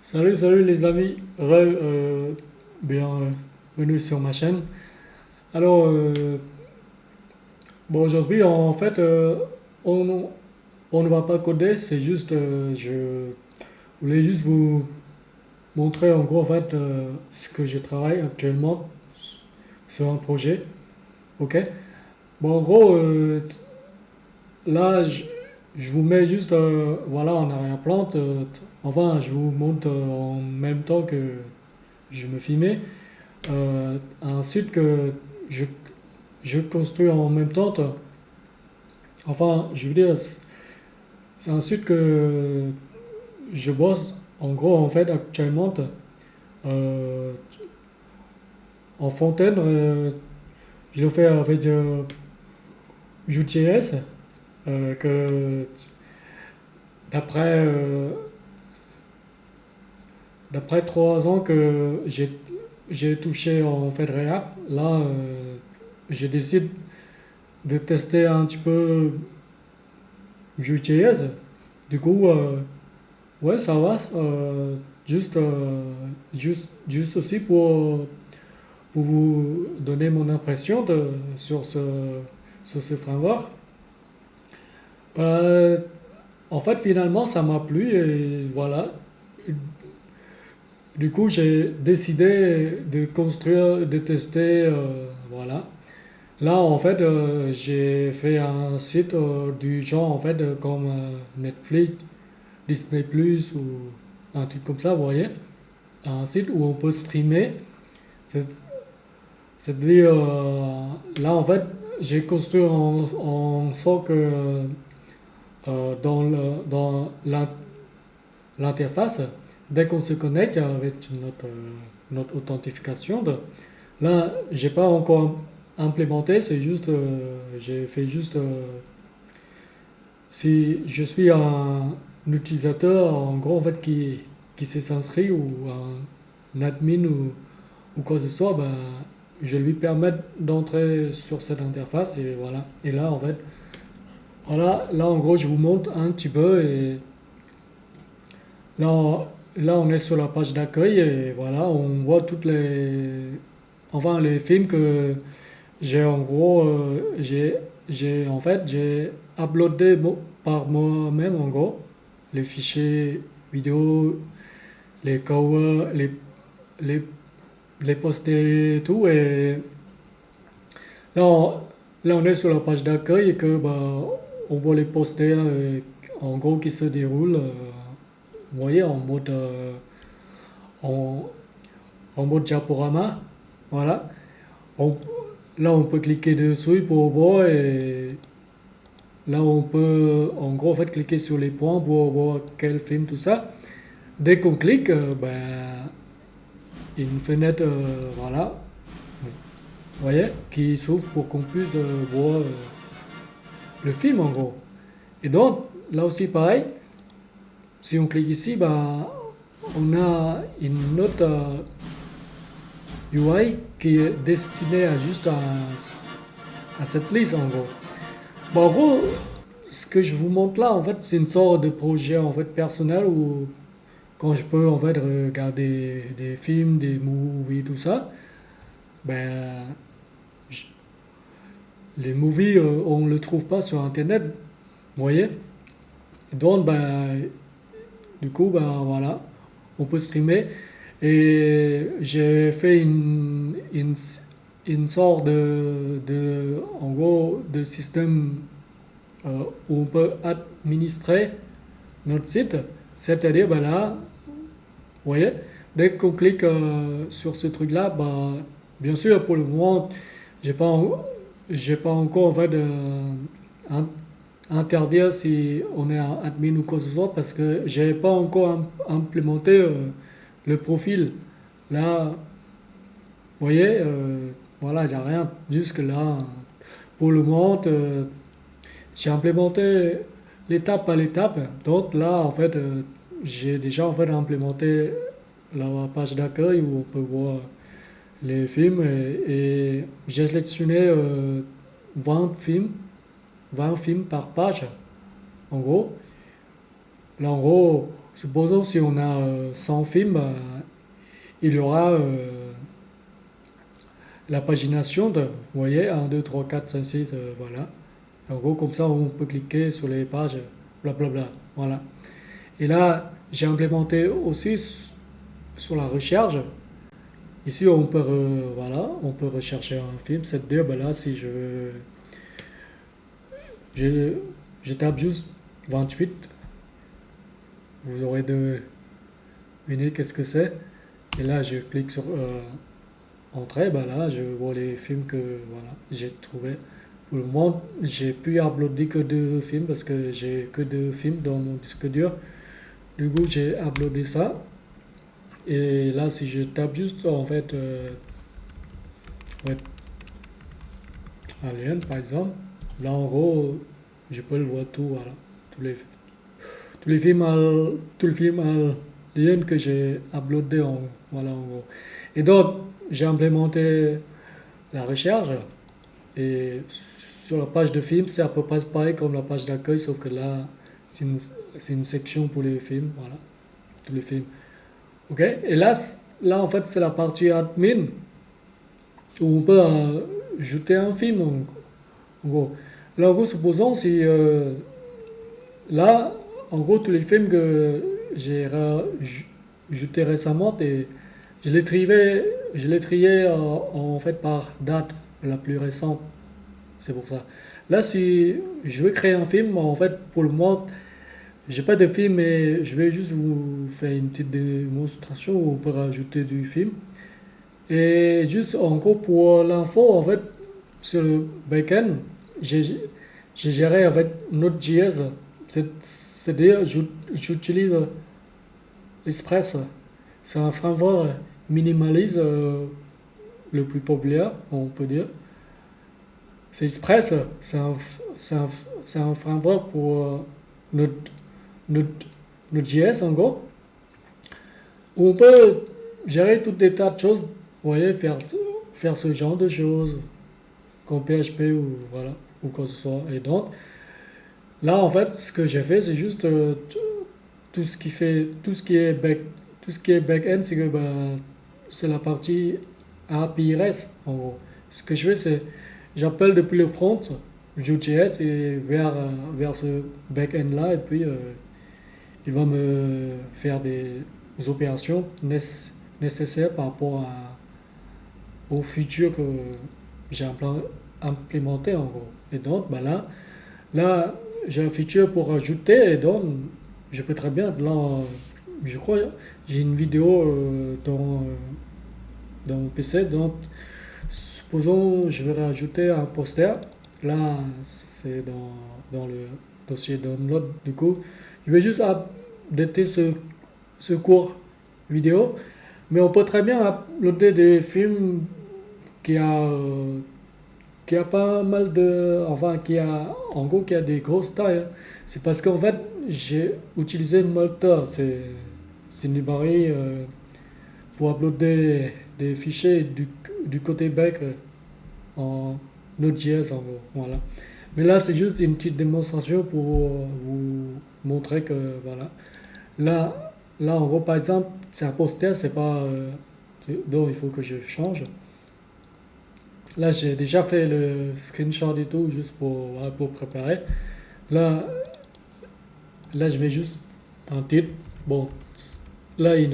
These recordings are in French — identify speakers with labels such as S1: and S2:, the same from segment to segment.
S1: Salut les amis, bienvenue sur ma chaîne. Alors, aujourd'hui en fait, on, on ne va pas coder, c'est juste, je voulais juste vous montrer en gros en fait ce que je travaille actuellement sur un projet, ok? Bon, en gros, là, je vous mets juste, voilà, en arrière-plan, enfin, je vous montre en même temps que je me filmais. Un site que je, je construis en même temps. Enfin, je veux dire, c'est un site que je bosse en gros en fait actuellement euh, en fontaine. Je le fais avec Vue.js que d'après d'après 3 ans que j'ai touché en fait React. Là, je décide de tester un petit peu Vue.js. Du coup, ouais, ça va. Juste aussi pour vous donner mon impression sur ce framework. Euh, En fait, finalement, ça m'a plu et voilà. Du coup, j'ai décidé de construire, de tester, voilà. Là, en fait, j'ai fait un site du genre, en fait, comme Netflix, Disney Plus ou un truc comme ça, vous voyez. Un site où on peut streamer. C'est- C'est-à-dire, là, en fait, j'ai construit en sorte que dans l'interface, dès qu'on se connecte avec notre authentification, là, j'ai pas encore implémenté, c'est juste, j'ai fait juste, si je suis un utilisateur, en gros, en fait, qui s'est inscrit ou un admin ou quoi que ce soit, ben, je lui permets d'entrer sur cette interface et voilà. Et là, en fait, voilà, là, en gros, je vous montre un petit peu et là, là, on est sur la page d'accueil et voilà, on voit enfin, les films que j'ai en gros, en fait, j'ai uploadé par moi-même en gros, les fichiers vidéo, les covers, les, les poster et tout et là, là, on est sur la page d'accueil et que bah, on voit les posters en gros qui se déroulent, vous voyez, en, en mode diaporama. Voilà. On- Là, on peut cliquer dessus pour voir et là, on peut en gros en fait cliquer sur les points pour voir quel film, tout ça. Dès qu'on clique, ben, il y a une fenêtre, voilà, vous voyez, qui s'ouvre pour qu'on puisse voir le film en gros. Et donc, là aussi, pareil, si on clique ici, bah, on a une autre UI qui est destinée à juste à cette liste en gros. Bon, en gros, ce que je vous montre là, en fait, c'est une sorte de projet en fait personnel où quand je peux en fait regarder des films, des movies, tout ça, ben, je- les movies, on ne le trouve pas sur Internet, vous voyez? Donc, ben, du coup, ben voilà, on peut streamer. Et j'ai fait une sorte en gros, de système où on peut administrer notre site. C'est-à-dire, ben là, vous voyez, dès qu'on clique sur ce truc-là, bah, bien sûr, pour le moment, j'ai pas, j'ai pas encore en fait, in- interdire si on est un admin ou quoi que ce soit parce que j'ai pas encore implémenté le profil. Là, vous voyez, voilà, il n'y a rien jusque-là. Pour le moment, j'ai implémenté l'étape par l'étape. Donc là, en fait, j'ai déjà en fait implémenté la page d'accueil où on peut voir les films et j'ai sélectionné 20 films, 20 films par page, en gros. Là, en gros, Supposons si on a 100 films, il y aura la pagination de, vous voyez, 1, 2, 3, 4, 5, 6, voilà. En gros, comme ça, on peut cliquer sur les pages, blablabla, voilà. Et là, j'ai implémenté aussi sur la recherche. Ici, on peut, voilà, on peut rechercher un film, c'est-à-dire, ben là, si je, je tape juste 28, vous aurez deviné qu'est-ce que c'est. Et là, je clique sur entrée, ben là, je vois les films que, voilà, j'ai trouvé. Pour le moment, j'ai pu uploader que 2 films parce que j'ai que 2 films dans mon disque dur. Du coup, j'ai uploadé ça. Et là, si je tape juste, en fait, web alien, par exemple, là, en gros, je peux le voir tout, voilà. Tous les, tous les films, tous les films aliens que j'ai uploadé, voilà, en gros. Et donc, j'ai implémenté la recherche. Et sur la page de films, c'est à peu près pareil comme la page d'accueil, sauf que là, c'est une section pour les films, voilà, tous les films. Ok? Et là en fait, c'est la partie admin où on peut ajouter un film, en gros. Là, en gros, supposons si là, en gros, tous les films que j'ai ajoutés récemment, et je les triais en fait par date la plus récente. C'est pour ça. Là, si je veux créer un film, en fait, pour le moment, j'ai pas de film, mais je vais juste vous faire une petite démonstration où on peut rajouter du film. Et juste en gros pour l'info, en fait, sur le backend, j'ai j'ai géré avec Node.js. C'est-à-dire, j'utilise Express. C'est un framework minimaliste le plus populaire, on peut dire. C'est Express, c'est un, c'est un framework pour Node, Node, Node.js en gros, où on peut gérer tout des tas de choses, vous voyez, faire ce genre de choses, comme PHP ou voilà, ou quoi que ce soit. Et donc, là en fait, ce que j'ai fait, c'est juste tout ce qui fait, tout ce qui est back-end, c'est que ben, c'est la partie API REST en gros. Ce que je fais, c'est j'appelle depuis le front Vue.js et vers ce back-end là, et puis il va me faire des opérations nécessaires par rapport au futur que j'ai implémenté en gros. Et donc, bah là j'ai un feature pour ajouter, et donc je peux très bien, là, je crois, j'ai une vidéo dans mon PC, donc supposons je vais rajouter un poster, là c'est dans le dossier download, du coup, je vais juste updater ce cours vidéo, mais on peut très bien uploader des films qui a, euh, qui a pas mal de, enfin qui a, en gros qui a des grosses tailles, hein. C'est parce qu'en fait j'ai utilisé Malta, c'est une librairie pour uploader des fichiers du côté back en Node.js en gros, voilà. Mais là c'est juste une petite démonstration pour vous montrer que voilà. Là en gros par exemple c'est un poster, c'est pas donc il faut que je change. Là, j'ai déjà fait le screenshot et tout, juste pour, voilà, pour préparer. Là, là, je mets juste un titre. Bon, là, il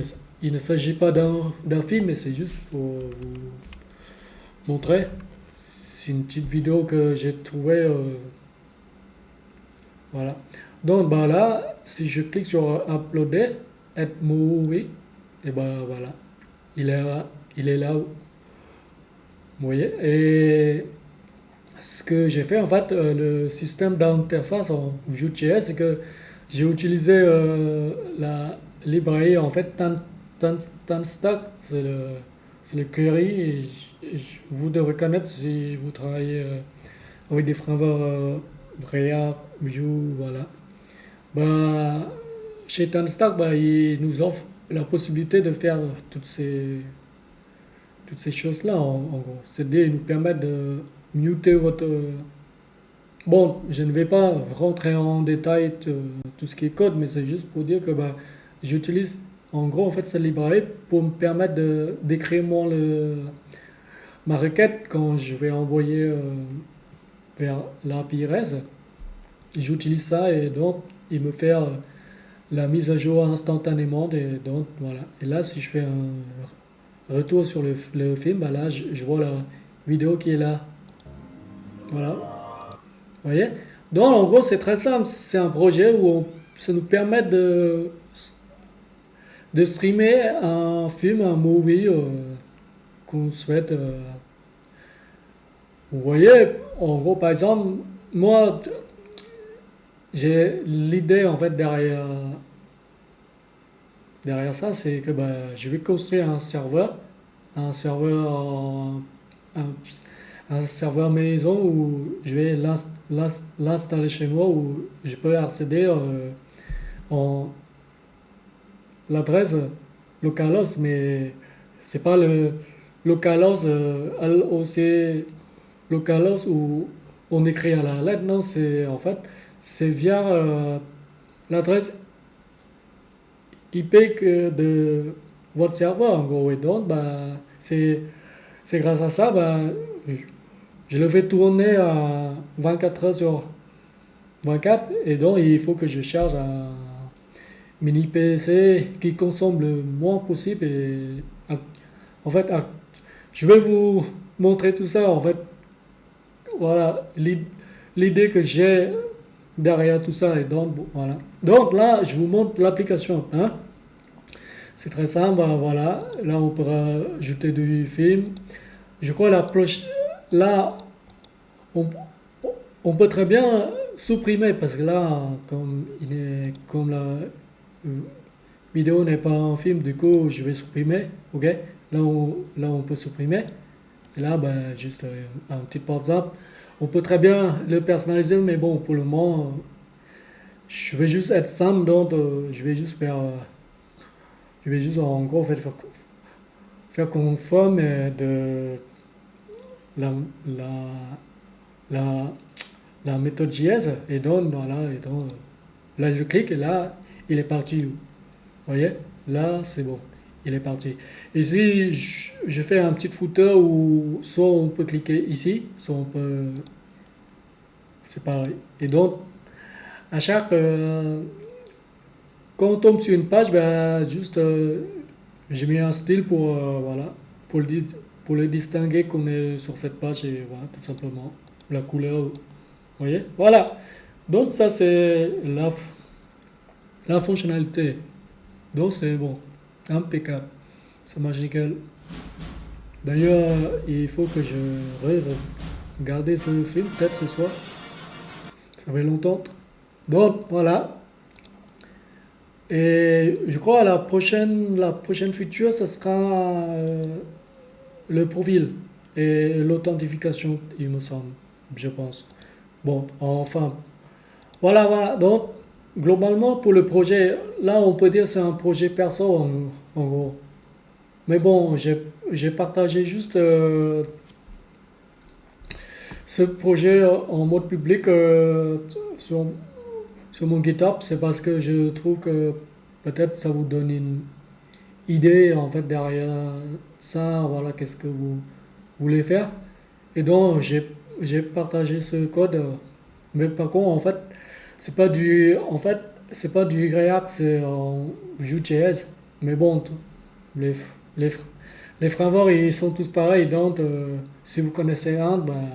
S1: ne s'agit pas d'un film, mais c'est juste pour vous montrer. C'est une petite vidéo que j'ai trouvée. Voilà. Donc, bah là, si je clique sur Uploader, Add Movie, et bah voilà. Il est là, vous voyez. Et ce que j'ai fait, en fait, le système d'interface en Vue.js, c'est que j'ai utilisé la librairie, en fait, Tanstack, c'est le query, et vous devez connaître si vous travaillez avec des frameworks React, Vue, voilà. Bah, chez Tanstack, bah, il nous offre la possibilité de faire toutes ces choses-là, en gros. C'est-à-dire, ils nous permettent de muter votre. Bon, je ne vais pas rentrer en détail tout ce qui est code, mais c'est juste pour dire que bah, j'utilise en gros en fait cette librairie pour me permettre d'écrire ma requête quand je vais envoyer vers l'API REST. J'utilise ça et donc il me fait la mise à jour instantanément. Donc voilà. Et là, si je fais un retour sur le film, bah là, je vois la vidéo qui est là. Voilà. Vous voyez? Donc en gros, c'est très simple. C'est un projet où ça nous permet de streamer un film, un movie qu'on souhaite. Vous voyez, en gros, par exemple, moi, j'ai l'idée en fait derrière ça, c'est que bah, je vais construire un serveur, un, un serveur maison où je vais l'installer chez moi où je peux accéder en l'adresse localhost, mais c'est pas le localhost LOC localhost où on écrit à la lettre, non, c'est en fait c'est via l'adresse IP de votre serveur en gros. Et donc bah, c'est grâce à ça bah, je le fais tourner à 24 heures sur 24 et donc il faut que je charge un mini PC qui consomme le moins possible et en fait je vais vous montrer tout ça en fait voilà l'idée que j'ai derrière tout ça et donc voilà donc là je vous montre l'application hein. C'est très simple bah, voilà là on pourra ajouter du film je crois là on, on peut très bien supprimer parce que là comme la vidéo n'est pas un film du coup je vais supprimer ok là on peut supprimer et là ben juste un petit pop-up on peut très bien le personnaliser mais bon pour le moment je vais juste être simple donc je vais juste en gros faire conforme de la, la, la, la méthode JS et donc voilà et donc là je clique et là il est parti. Vous voyez là c'est bon il est parti. Ici je fais un petit footer où soit on peut cliquer ici soit on peut c'est pareil et donc à chaque quand on tombe sur une page ben juste j'ai mis un style pour voilà pour le, pour le distinguer qu'on est sur cette page et voilà tout simplement la couleur vous voyez voilà donc ça c'est la fonctionnalité donc c'est bon impeccable c'est magical d'ailleurs il faut que je regarde ce film peut-être ce soir ça fait longtemps donc voilà et je crois la prochaine feature ça sera le profil et l'authentification il me semble je pense bon enfin voilà. Donc, globalement, pour le projet, là, on peut dire que c'est un projet perso, en gros. Mais bon, j'ai partagé juste ce projet en mode public sur, sur mon GitHub. C'est parce que je trouve que peut-être ça vous donne une idée, en fait, derrière ça. Voilà, qu'est-ce que vous voulez faire. Et donc, j'ai partagé ce code. Mais par contre, en fait, en fait, c'est pas du React, c'est en Vue.js. Mais bon, les, les, les frameworks, ils sont tous pareils. Donc, si vous connaissez un, ben,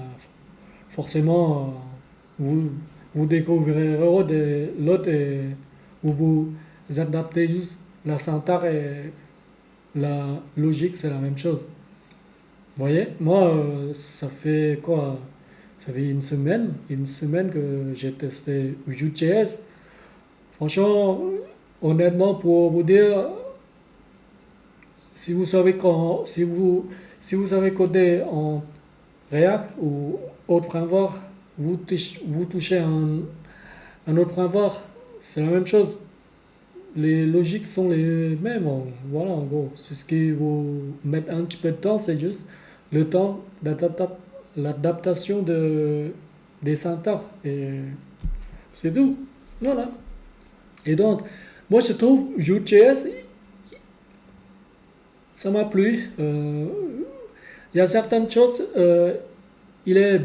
S1: forcément, vous, vous découvrirez l'autre et vous vous adaptez juste la syntaxe et la logique, c'est la même chose. Vous voyez, moi, ça fait quoi? Ça fait une semaine que j'ai testé Vue.js. Franchement, honnêtement, pour vous dire, si vous savez si vous savez coder en React ou autre framework, vous touchez un autre framework, c'est la même chose. Les logiques sont les mêmes. Voilà, en gros. C'est ce qui vous met un petit peu de temps, c'est juste le temps l'adaptation des syntaxes. Et c'est tout. Voilà. Et donc, Moi, je trouve Vue.js, ça m'a plu. Il y a certaines choses, il est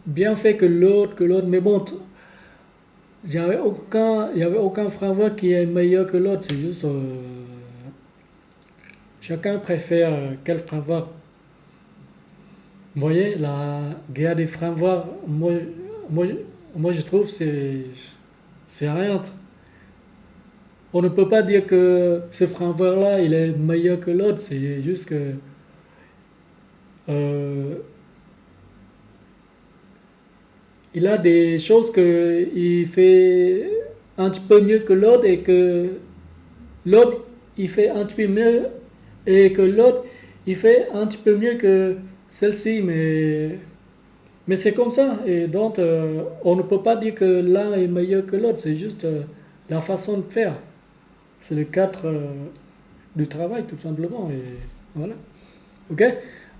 S1: bien fait que l'autre, mais bon, il y avait aucun framework qui est meilleur que l'autre. C'est juste, chacun préfère quel framework. Vous voyez, la guerre des frameworks, moi, moi je trouve c'est rien. On ne peut pas dire que ce framework-là, il est meilleur que l'autre. C'est juste que euh, il a des choses que il fait un petit peu mieux que l'autre et que l'autre il fait un petit peu mieux et que l'autre il fait un petit peu mieux que celle-ci. Mais c'est comme ça. Et donc, on ne peut pas dire que l'un est meilleur que l'autre. C'est juste la façon de faire. C'est le cadre du travail, tout simplement. Et voilà. Ok?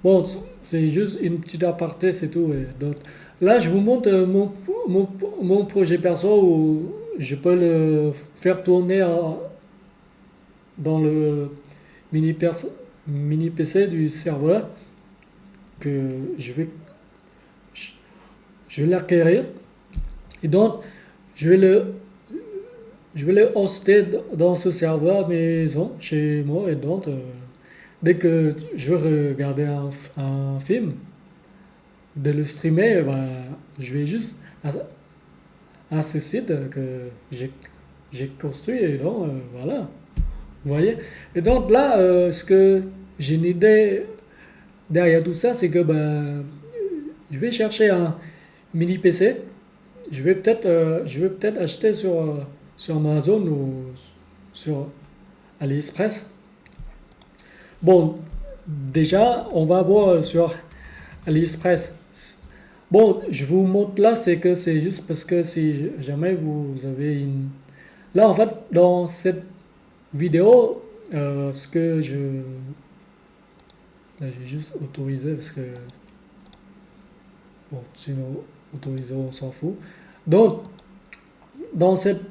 S1: Bon, c'est juste une petite aparté, c'est tout. Et donc, là, je vous montre mon, mon projet perso où je peux le faire tourner dans le mini, mini PC du serveur que je vais l'acquérir. Et donc, je vais le, je vais le hoster dans ce serveur maison, chez moi. Et donc, dès que je veux regarder un film, de le streamer, bah, je vais juste à ce site que j'ai construit. Et donc, voilà. Vous voyez? Et donc là, ce que j'ai une idée derrière tout ça, c'est que ben, je vais chercher un mini PC. Je vais peut-être acheter sur Amazon ou sur AliExpress. Bon, déjà, on va voir sur AliExpress. Bon, je vous montre là, c'est que c'est juste parce que si jamais vous avez une... Là, en fait, dans cette vidéo, ce que je... Là, j'ai juste autorisé parce que... Bon, sinon, autorisé, on s'en fout. Donc, dans cette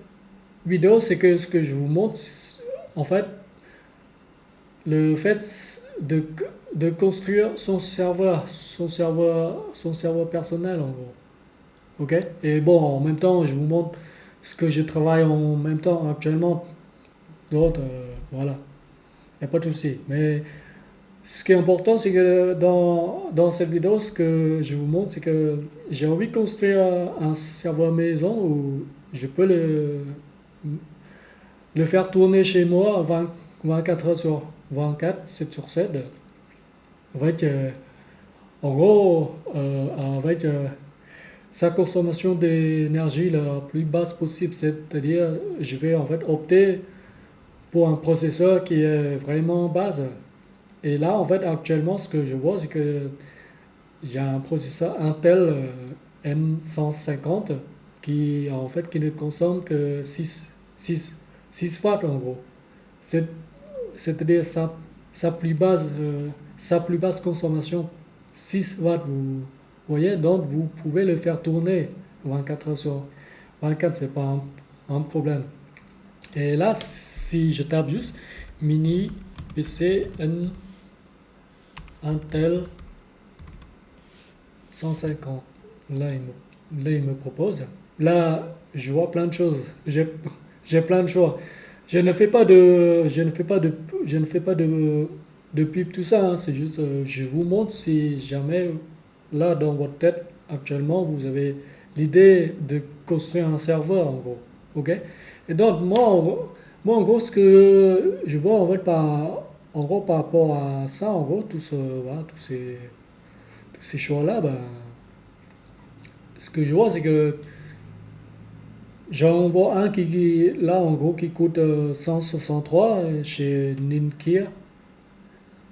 S1: vidéo, c'est que ce que je vous montre, en fait, le fait de construire son serveur personnel, en gros. Ok? Et bon, en même temps, je vous montre ce que je travaille en même temps actuellement. Donc, voilà, il n'y a pas de souci. Mais ce qui est important, c'est que dans cette vidéo, ce que je vous montre, c'est que j'ai envie de construire un serveur maison où je peux le faire tourner chez moi 24 heures sur 24, 7 sur 7, avec, en gros, avec sa consommation d'énergie la plus basse possible. C'est-à-dire, je vais en fait opter pour un processeur qui est vraiment base. Et là, en fait, actuellement, ce que je vois, c'est que j'ai un processeur Intel N150 qui, en fait, qui ne consomme que 6 watts en gros. C'est- C'est-à-dire sa plus basse consommation, 6 watts, vous voyez, donc vous pouvez le faire tourner 24 heures sur 24, c'est pas un problème. Et là, si je tape juste mini PC Intel 150, là, il me propose. Là, je vois plein de choses. J'ai plein de choix. Je ne fais pas de pub, tout ça, hein. C'est juste, je vous montre si jamais, là, dans votre tête, actuellement, vous avez l'idée de construire un serveur, en gros. OK? Et donc, moi, en gros, ce que je vois, en gros, par rapport à ça, en gros, voilà, tous ces choix-là, ben, ce que je vois, c'est que j'en vois un là, en gros, qui coûte 163 chez Ninkia.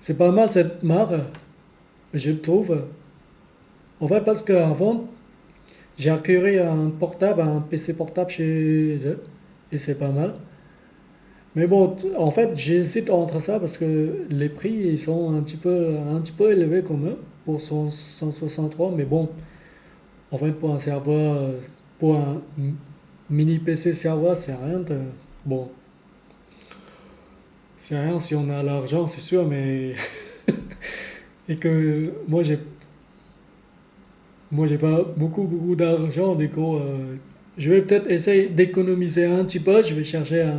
S1: C'est pas mal cette marque, je trouve. En fait, parce qu'avant, j'ai acquis un PC portable chez eux, et c'est pas mal. Mais bon, en fait, j'hésite entre ça parce que les prix, ils sont un petit peu élevés comme eux pour 163. Mais bon, en fait, pour un serveur, pour un mini PC serveur, c'est rien. Bon, c'est rien si on a l'argent, c'est sûr, mais et que moi j'ai pas beaucoup d'argent, du coup, je vais peut-être essayer d'économiser un petit peu. Je vais chercher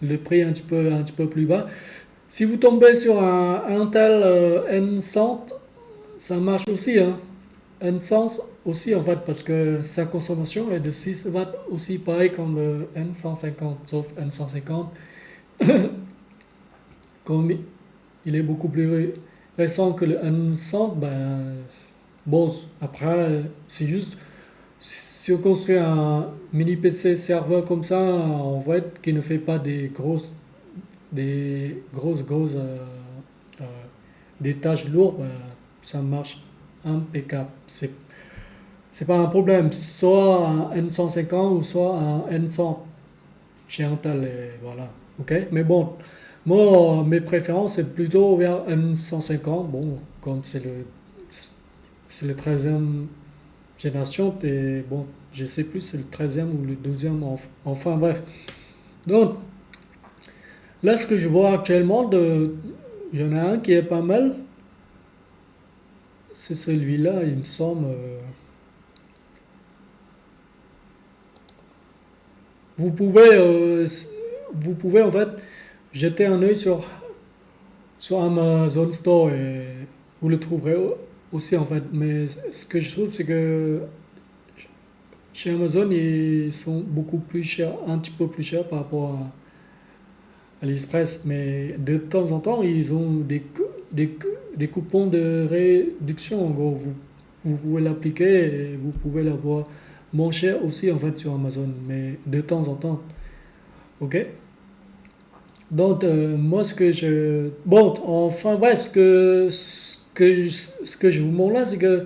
S1: le prix un petit peu plus bas. Si vous tombez sur un Intel N100, ça marche aussi, hein. N100 aussi en fait parce que sa consommation est de 6 watts aussi pareil comme le N150, sauf N150 comme il est beaucoup plus récent que le N100, ben bon, après c'est juste si on construit un mini PC serveur comme ça en fait qui ne fait pas des grosses euh, des tâches lourdes, ben, ça marche impeccable. C'est pas un problème, soit un N150 ou soit un N100 chez Intel, et voilà. Ok? Mais bon, moi, mes préférences, c'est plutôt vers N150. Bon, comme c'est le 13e génération, et bon, je sais plus, c'est le 13e ou le 12e, enfin bref. Donc, là, ce que je vois actuellement, il y en a un qui est pas mal, c'est celui-là, il me semble. Vous pouvez, euh, vous pouvez en fait jeter un œil sur Amazon Store et vous le trouverez aussi en fait. Mais ce que je trouve, c'est que chez Amazon, ils sont beaucoup plus chers, un petit peu plus chers par rapport à l'Express. Mais de temps en temps, ils ont des coupons de réduction. En gros, vous pouvez l'appliquer et vous pouvez l'avoir moins cher aussi en fait sur Amazon. Mais de temps en temps. Ok? Donc, moi, ce que je. Bon, enfin, bref, ce que je vous montre là, c'est que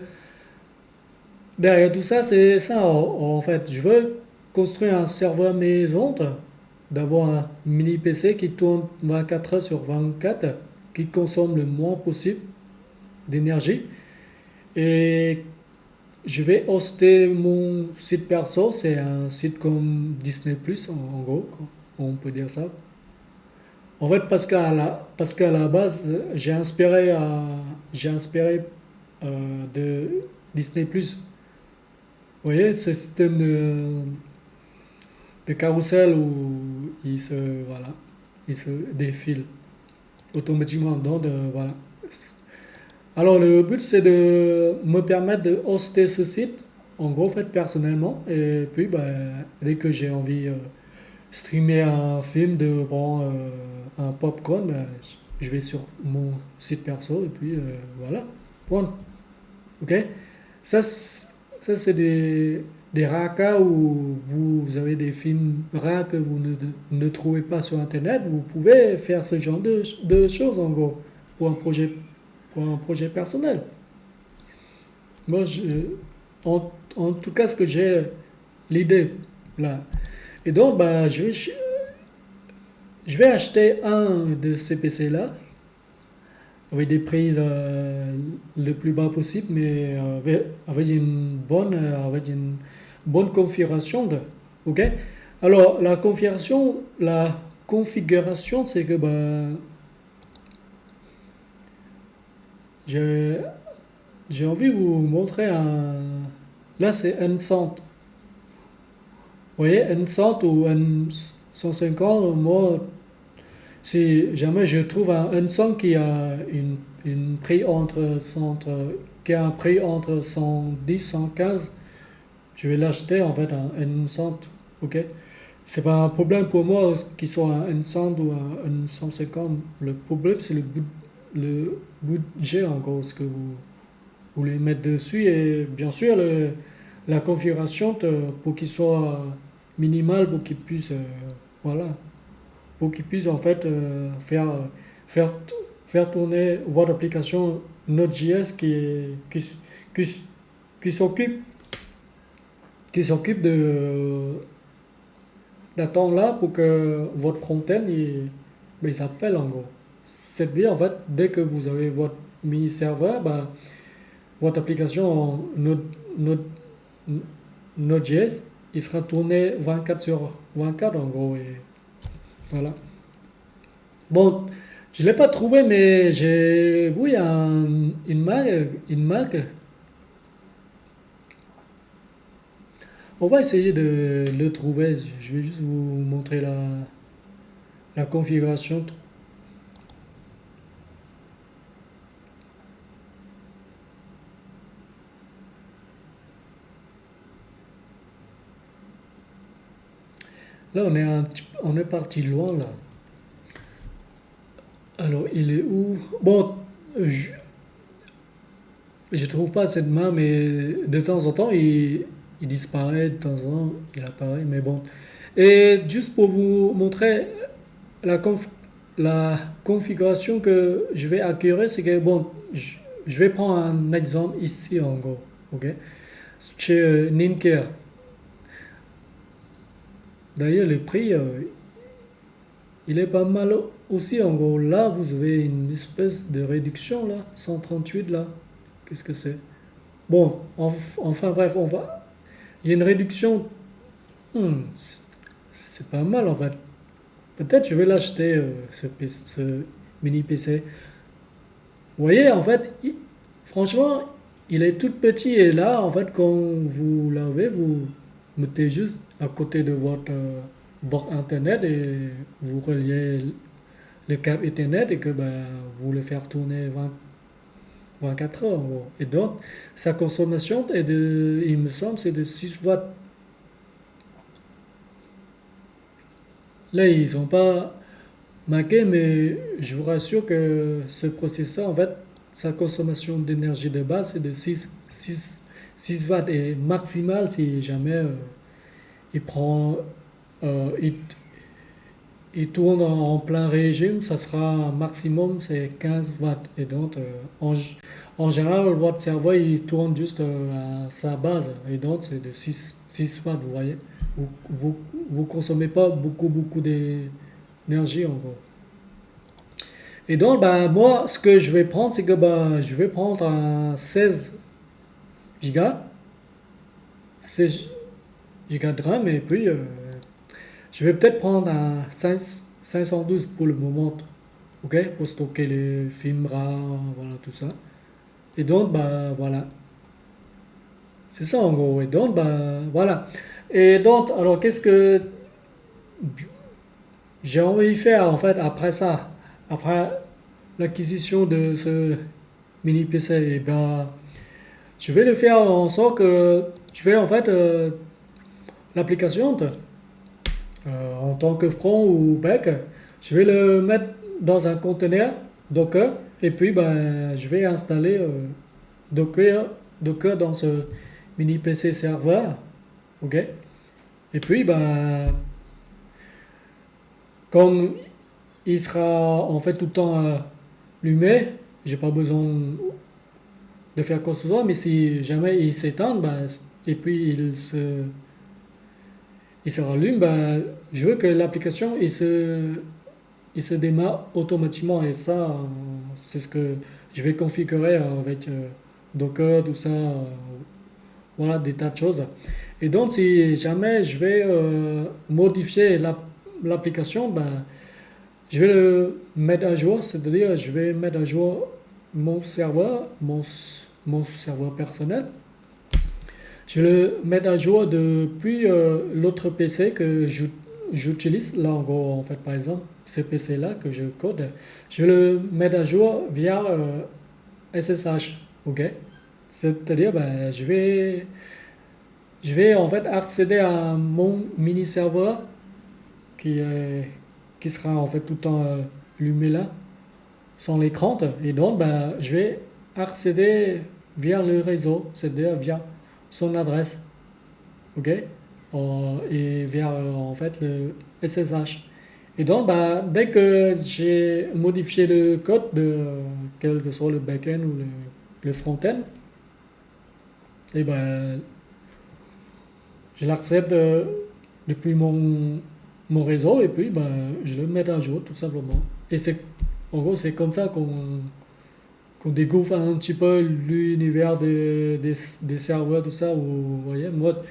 S1: derrière tout ça, c'est ça, en fait. Je veux construire un serveur maison, d'avoir un mini PC qui tourne 24 heures sur 24, qui consomme le moins possible d'énergie. Et je vais hoster mon site perso, c'est un site comme Disney+, en gros, quoi. On peut dire ça. En fait, parce qu'à la base, j'ai inspiré de Disney+. Vous voyez, ce système de carrousel où voilà, il se défile automatiquement. Donc, voilà. Alors, le but, c'est de me permettre de hoster ce site, en gros, fait, personnellement. Et puis, ben, dès que j'ai envie streamer un film devant un popcorn, je vais sur mon site perso et puis voilà. Point. Ok? Ça c'est des rares cas où vous avez des films rares que vous ne trouvez pas sur Internet. Vous pouvez faire ce genre de choses en gros pour un projet personnel. Moi, en tout cas, ce que j'ai l'idée là. Et donc, bah, je vais acheter un de ces PC-là avec des prix le plus bas possible, mais avec une bonne configuration. Ok? Alors, la configuration, c'est que bah, j'ai j'ai envie de vous montrer un. Là, c'est N100. Vous voyez, N100 ou N150, moi, si jamais je trouve un N100 une prix qui a un prix entre 110 115, je vais l'acheter en fait un N100. Ok? C'est pas un problème pour moi qu'il soit un N100 ou un N150. Le problème, c'est le budget en gros, ce que vous voulez mettre dessus et bien sûr la configuration pour qu'il soit minimal, pour qu'il puisse, voilà, pour qu'ils puissent en fait faire, faire tourner votre application Node.js qui, qui s'occupe d'attendre là pour que votre front-end il s'appelle en gros. C'est-à-dire en fait dès que vous avez votre mini serveur, ben, votre application en Node.js il sera tourné 24 sur 24 en gros et voilà. Bon, je ne l'ai pas trouvé, mais j'ai vu une marque. On va essayer de le trouver. Je vais juste vous montrer la configuration. Là, on est parti loin là. Alors, il est où? Bon, je, je trouve pas cette main, mais de temps en temps, il disparaît, de temps en temps, il apparaît, mais bon. Et juste pour vous montrer la, la configuration que je vais acquérir, c'est que, bon, je vais prendre un exemple ici en gros, ok? Chez Ninker. D'ailleurs, le prix, il est pas mal aussi en gros. Là, vous avez une espèce de réduction là, 138 là. Qu'est-ce que c'est? Bon, enfin bref, on va. Il y a une réduction. Hmm, c'est pas mal en fait. Peut-être je vais l'acheter ce mini PC. Vous voyez, en fait, franchement, il est tout petit et là, en fait, quand vous l'avez, vous mettez juste à côté de votre bord internet et vous reliez le câble Ethernet et que ben, vous le faire tourner 24 heures en gros. Et donc, sa consommation est de, il me semble, c'est de 6 watts. Là, ils n'ont pas marqué, mais je vous rassure que ce processeur, en fait, sa consommation d'énergie de base, c'est de 6 watts. Et maximal, si jamais il prend, euh, il, il tourne en plein régime, ça sera maximum, c'est 15 watts. Et donc, en général, votre cerveau, il tourne juste à sa base. Et donc, c'est de 6 watts, vous voyez. Vous, vous, vous consommez pas beaucoup d'énergie, en gros. Et donc, bah, moi, ce que je vais prendre, c'est que bah, je vais prendre un 16 gigas, 16 gigas de RAM, et puis je vais peut-être prendre un 512 pour le moment, ok, pour stocker les films RAM, voilà, tout ça. Et donc, bah, voilà, c'est ça en gros. Et donc, bah, voilà. Et donc, alors, qu'est-ce que j'ai envie de faire en fait après ça, après l'acquisition de ce mini PC? Et ben, je vais le faire en sorte que je vais en fait l'application en tant que front ou back, je vais le mettre dans un conteneur Docker et puis ben, je vais installer Docker, Docker dans ce mini PC serveur, ok? Et puis ben, comme il sera en fait tout le temps allumé, j'ai pas besoin de faire quoi que ce soit, mais si jamais il s'éteint, ben, et puis il se rallume, ben, je veux que l'application il se démarre automatiquement et ça, c'est ce que je vais configurer avec Docker, tout ça, voilà, des tas de choses. Et donc, si jamais je vais modifier l'application, ben, je vais le mettre à jour, c'est-à-dire je vais mettre à jour mon serveur, mon serveur personnel. Je vais le mettre à jour depuis l'autre PC que j'utilise. Là, en gros, en fait, par exemple, ce PC-là que je code, je vais le mettre à jour via SSH. Ok? C'est-à-dire, ben, je vais en fait accéder à mon mini serveur qui, qui sera en fait tout le temps allumé là, sans l'écran. Et donc, ben, je vais accéder via le réseau, c'est-à-dire via son adresse. Ok? Et vers en fait le SSH. Et donc, bah, dès que j'ai modifié le code de quel que soit le backend ou le front-end, et ben, je l'accepte depuis mon réseau et puis ben, je le mets à jour tout simplement. Et c'est en gros c'est comme ça qu'on découvre un petit peu l'univers des serveurs, tout ça. Vous voyez, moi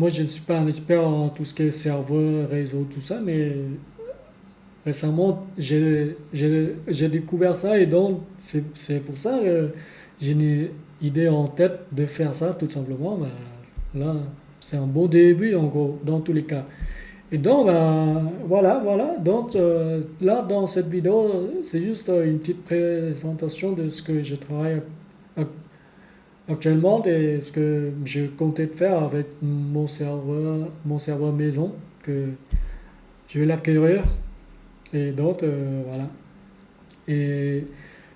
S1: je ne suis pas un expert en tout ce qui est serveur, réseau, tout ça, mais récemment, j'ai découvert ça et donc c'est pour ça que j'ai une idée en tête de faire ça tout simplement. Bah, là, c'est un bon début en gros, dans tous les cas. Et donc, bah, voilà. Donc, là, dans cette vidéo, c'est juste une petite présentation de ce que je travaille ac- actuellement et ce que je comptais faire avec mon serveur maison, que je vais l'acquérir. Et donc, voilà. Et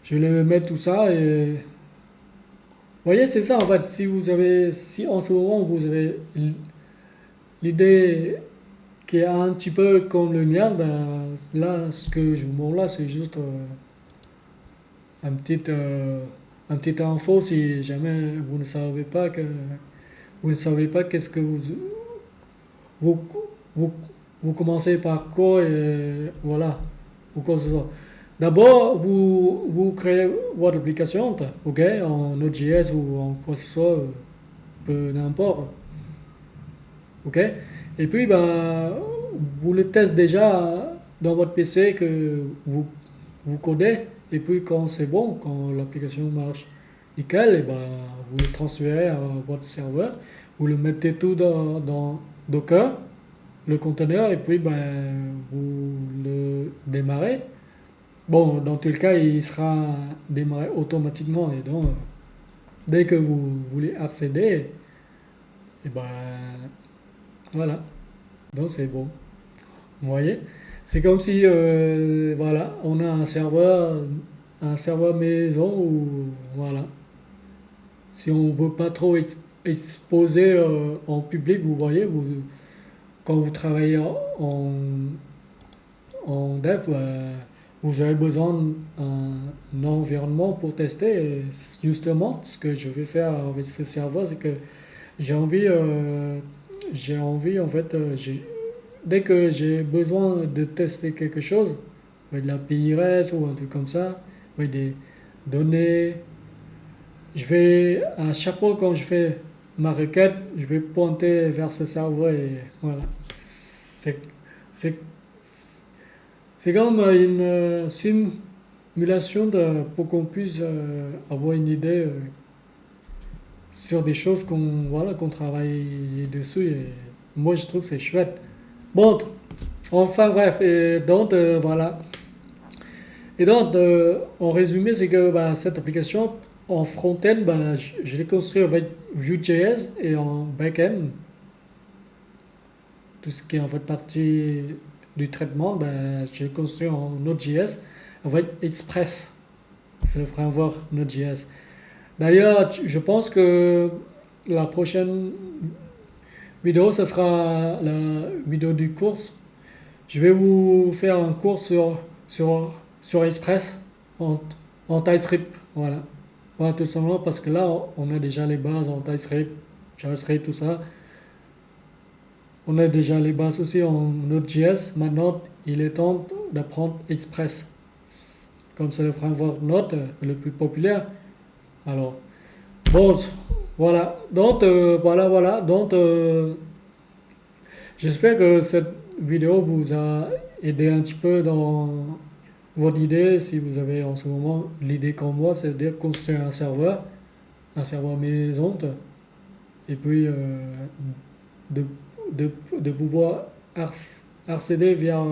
S1: je vais mettre tout ça. Et vous voyez, c'est ça en fait. Si en ce moment vous avez l'idée qui est un petit peu comme le mien, ben là, ce que je vous montre là, c'est juste un petit, un petit info si jamais vous ne savez pas qu'est-ce que vous, vous, vous commencez par quoi et voilà, ou quoi que ce soit. D'abord, vous créez votre application, ok, en Node.js ou en quoi que ce soit, peu n'importe, ok. Et puis, ben, vous le testez déjà dans votre PC que vous codez. Et puis, quand c'est bon, quand l'application marche nickel, et ben, vous le transférez à votre serveur. Vous le mettez tout dans Docker, le conteneur, et puis ben, vous le démarrez. Bon, dans tout le cas, il sera démarré automatiquement. Et donc, dès que vous voulez accéder, et ben, voilà. Donc, c'est bon. Vous voyez? C'est comme si, voilà, on a un serveur maison où, voilà. Si on ne veut pas trop exposer en public, vous voyez, quand vous travaillez en dev, vous avez besoin d'un environnement pour tester. Et justement, ce que je vais faire avec ce serveur, c'est que j'ai envie, euh, j'ai envie en fait, dès que j'ai besoin de tester quelque chose, avec de la l'API REST ou un truc comme ça, avec des données, je vais, à chaque fois quand je fais ma requête, je vais pointer vers ce serveur et voilà. C'est, c'est, c'est comme une simulation pour qu'on puisse avoir une idée sur des choses qu'on travaille dessus et moi je trouve que c'est chouette. Bon, enfin bref, et donc voilà. Et donc en résumé, c'est que bah, cette application en front-end, bah, je l'ai construite avec Vue.js et en back-end, tout ce qui est en fait partie du traitement, bah, je l'ai construit en Node.js avec Express. C'est le framework Node.js. D'ailleurs, je pense que la prochaine vidéo, ce sera la vidéo du cours. Je vais vous faire un cours sur Express en, en TypeScript. Voilà. Voilà, tout simplement parce que là, on a déjà les bases en TypeScript, JavaScript, tout ça. On a déjà les bases aussi en Node.js. Maintenant, il est temps d'apprendre Express. Comme c'est le framework Node le plus populaire. Alors, bon, voilà. Donc, voilà. Donc, j'espère que cette vidéo vous a aidé un petit peu dans votre idée. Si vous avez en ce moment l'idée comme moi, c'est de construire un serveur maison, et puis de, de pouvoir accéder via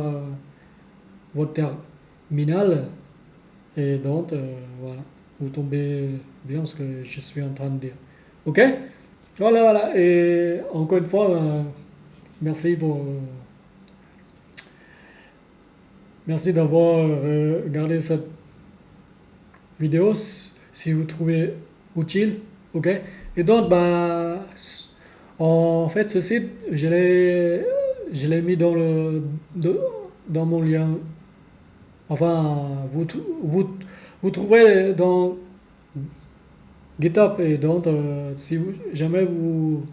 S1: votre terminal. Et donc, voilà, vous tombez bien ce que je suis en train de dire. Ok? Voilà. Et encore une fois, merci merci d'avoir regardé cette vidéo si vous trouvez utile. Ok? Et donc, bah, en fait, ce site, je l'ai mis dans mon lien. Enfin, vous trouverez dans GitHub. Et donc, si jamais vous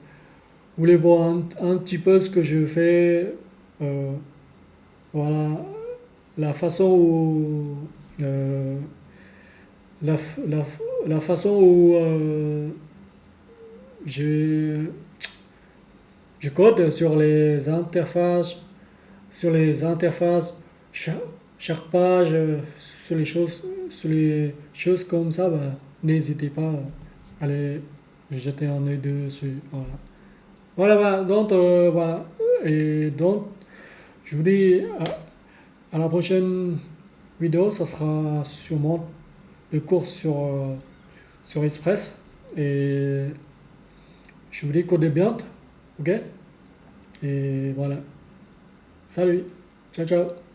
S1: voulez voir un petit peu ce que je fais, euh, voilà, la façon où euh, la, la, la façon où je, je code sur les interfaces chaque, chaque page, sur les choses comme ça, bah, n'hésitez pas à aller jeter un œil dessus. Voilà. Voilà, bah, donc, voilà. Et donc, je vous dis à la prochaine vidéo, ça sera sûrement le cours sur Express. Et je vous dis codez bien, ok? Et voilà. Salut, ciao ciao.